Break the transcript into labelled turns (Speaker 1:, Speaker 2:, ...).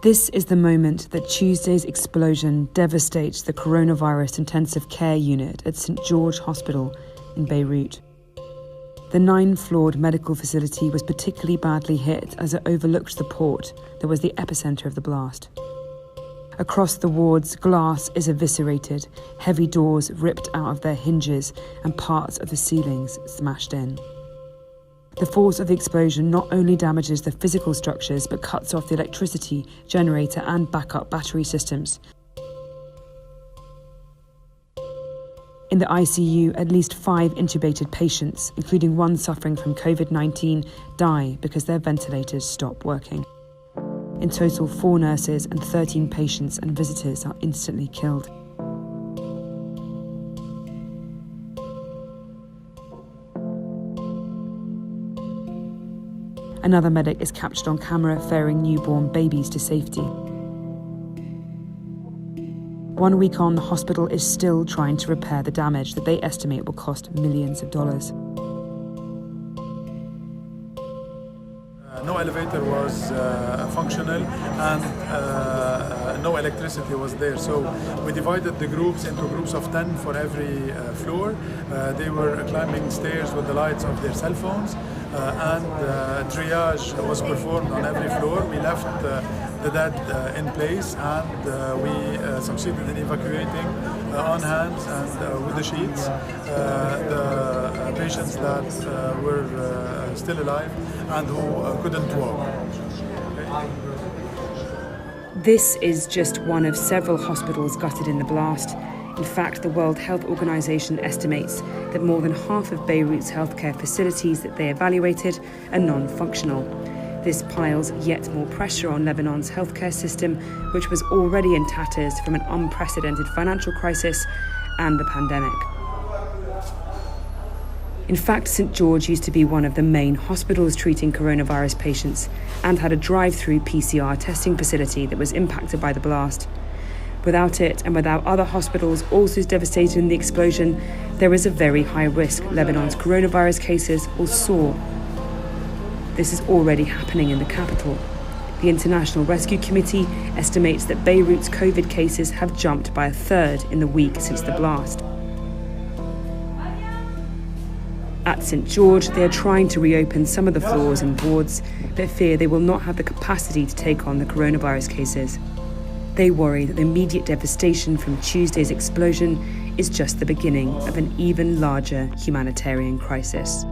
Speaker 1: This is the moment that Tuesday's explosion devastates the coronavirus intensive care unit at St. George Hospital in Beirut. The 9-floored medical facility was particularly badly hit as it overlooked the port that was the epicenter of the blast. Across the wards, glass is eviscerated, heavy doors ripped out of their hinges and parts of the ceilings smashed in. The force of the explosion not only damages the physical structures but cuts off the electricity, generator and backup battery systems. In the ICU, at least 5 intubated patients, including one suffering from COVID-19, die because their ventilators stop working. In total, 4 nurses and 13 patients and visitors are instantly killed. Another medic is captured on camera ferrying newborn babies to safety. 1 week on, the hospital is still trying to repair the damage that they estimate will cost millions of dollars.
Speaker 2: No elevator was functional and no electricity was there. So we divided the groups into groups of 10 for every floor. They were climbing stairs with the lights of their cell phones and triage was performed on every floor. We left the dead in place and we succeeded in evacuating on hands and with the sheets the patients that were still alive and who couldn't walk.
Speaker 1: This is just one of several hospitals gutted in the blast. In fact, the World Health Organization estimates that more than half of Beirut's healthcare facilities that they evaluated are non-functional. This piles yet more pressure on Lebanon's healthcare system, which was already in tatters from an unprecedented financial crisis and the pandemic. In fact, St. George used to be one of the main hospitals treating coronavirus patients and had a drive-through PCR testing facility that was impacted by the blast. Without it, and without other hospitals also devastated in the explosion, there is a very high risk Lebanon's coronavirus cases will soar. This is already happening in the capital. The International Rescue Committee estimates that Beirut's COVID cases have jumped by 1/3 in the week since the blast. At St. George, they are trying to reopen some of the floors and wards, but fear they will not have the capacity to take on the coronavirus cases. They worry that the immediate devastation from Tuesday's explosion is just the beginning of an even larger humanitarian crisis.